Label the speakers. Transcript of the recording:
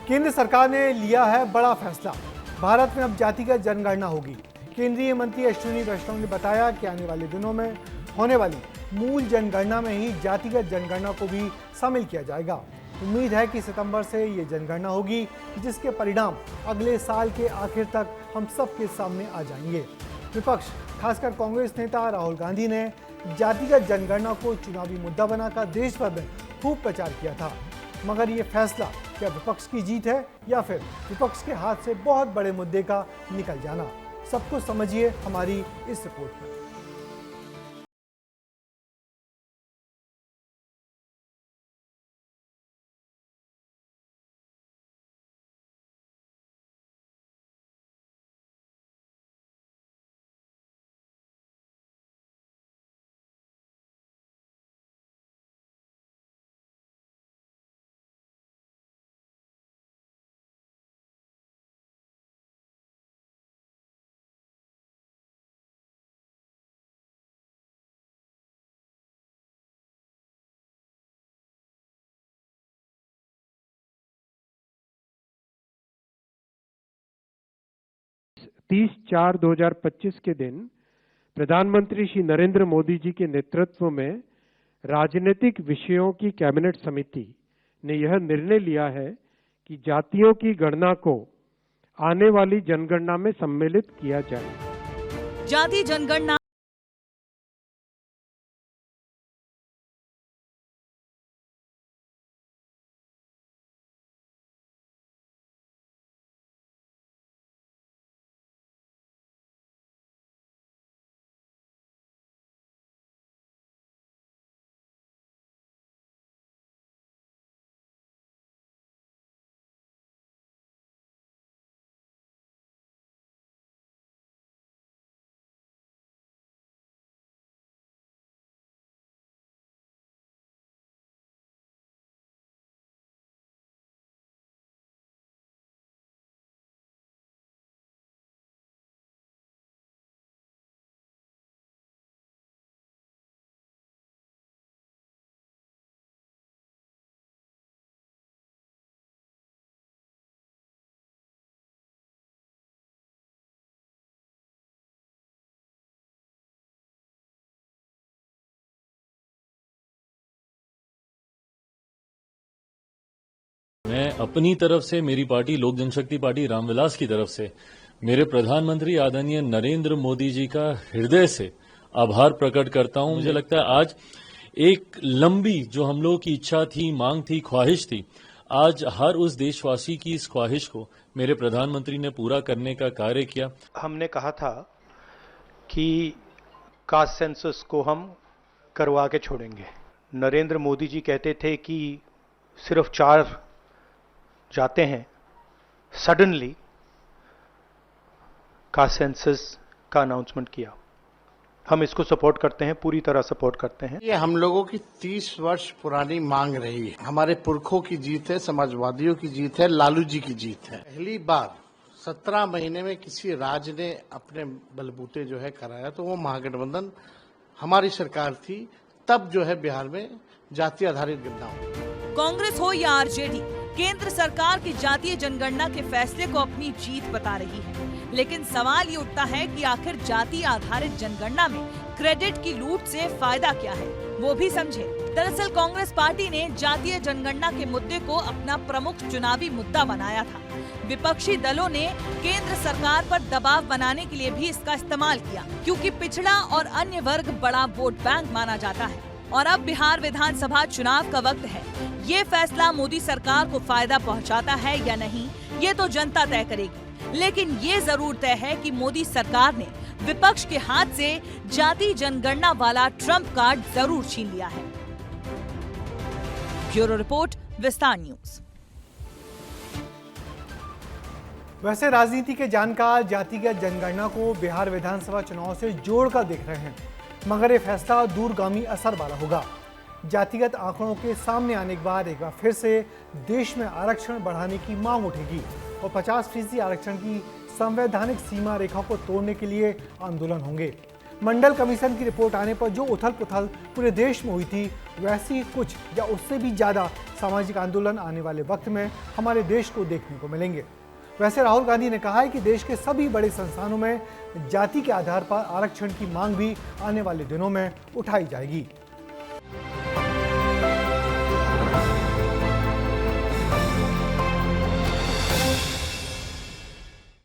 Speaker 1: केंद्र सरकार ने लिया है बड़ा फैसला। भारत में अब जातिगत जनगणना होगी। केंद्रीय मंत्री अश्विनी वैष्णव ने बताया कि आने वाले दिनों में होने वाली मूल जनगणना में ही जातिगत जनगणना को भी शामिल किया जाएगा। उम्मीद है कि सितंबर से ये जनगणना होगी, जिसके परिणाम अगले साल के आखिर तक हम सबके सामने आ जाएंगे। विपक्ष, खासकर कांग्रेस नेता राहुल गांधी ने जातिगत जनगणना को चुनावी मुद्दा बनाकर देश भर में खूब प्रचार किया था। मगर ये फैसला क्या विपक्ष की जीत है या फिर विपक्ष के हाथ से बहुत बड़े मुद्दे का निकल जाना? सब कुछ समझिए हमारी इस रिपोर्ट में।
Speaker 2: तीस 4/2025 के दिन प्रधानमंत्री श्री नरेंद्र मोदी जी के नेतृत्व में राजनीतिक विषयों की कैबिनेट समिति ने यह निर्णय लिया है कि जातियों की गणना को आने वाली जनगणना में सम्मिलित किया जाए।
Speaker 3: जाति जनगणना
Speaker 4: मैं अपनी तरफ से, मेरी पार्टी लोक जनशक्ति पार्टी रामविलास की तरफ से मेरे प्रधानमंत्री आदरणीय नरेंद्र मोदी जी का हृदय से आभार प्रकट करता हूं। मुझे लगता है आज एक लंबी जो हम लोगों की इच्छा थी, मांग थी, ख्वाहिश थी, आज हर उस देशवासी की इस ख्वाहिश को मेरे प्रधानमंत्री ने पूरा करने का कार्य किया।
Speaker 5: हमने कहा था कि कास्ट सेंसस को हम करवा के छोड़ेंगे। नरेंद्र मोदी जी कहते थे कि सिर्फ 4 जाते हैं। सडनली कास्ट सेंसस का अनाउंसमेंट किया। हम इसको सपोर्ट करते हैं, पूरी तरह सपोर्ट करते हैं।
Speaker 6: ये हम लोगों की 30 वर्ष पुरानी मांग रही है। हमारे पुरखों की जीत है, समाजवादियों की जीत है, लालू जी की जीत है। पहली बार 17 महीने में किसी राज्य ने अपने बलबूते जो है कराया, तो वो महागठबंधन हमारी सरकार थी। तब जो है बिहार में जाति आधारित गणना हुई।
Speaker 3: कांग्रेस हो या आरजेडी, केंद्र सरकार की जातीय जनगणना के फैसले को अपनी जीत बता रही है। लेकिन सवाल ये उठता है कि आखिर जाति आधारित जनगणना में क्रेडिट की लूट से फायदा क्या है, वो भी समझे। दरअसल कांग्रेस पार्टी ने जातीय जनगणना के मुद्दे को अपना प्रमुख चुनावी मुद्दा बनाया था। विपक्षी दलों ने केंद्र सरकार पर दबाव बनाने के लिए भी इसका इस्तेमाल किया, क्योंकि पिछड़ा और अन्य वर्ग बड़ा वोट बैंक माना जाता है। और अब बिहार विधानसभा चुनाव का वक्त है। ये फैसला मोदी सरकार को फायदा पहुंचाता है या नहीं, ये तो जनता तय करेगी। लेकिन ये जरूर तय है कि मोदी सरकार ने विपक्ष के हाथ से जाति जनगणना वाला ट्रम्प कार्ड जरूर छीन लिया है। ब्यूरो रिपोर्ट, विस्तार न्यूज।
Speaker 1: वैसे राजनीति के जानकार जातिगत जनगणना को बिहार विधानसभा चुनाव से जोड़कर देख रहे हैं, मगर ये फैसला दूरगामी असर वाला होगा। जातिगत आंकड़ों के सामने आने के बाद एक बार फिर से देश में आरक्षण बढ़ाने की मांग उठेगी और 50% आरक्षण की संवैधानिक सीमा रेखा को तोड़ने के लिए आंदोलन होंगे। मंडल कमीशन की रिपोर्ट आने पर जो उथल पुथल पूरे देश में हुई थी, वैसी कुछ या उससे भी ज़्यादा सामाजिक आंदोलन आने वाले वक्त में हमारे देश को देखने को मिलेंगे। वैसे राहुल गांधी ने कहा है कि देश के सभी बड़े संस्थानों में जाति के आधार पर आरक्षण की मांग भी आने वाले दिनों में उठाई जाएगी।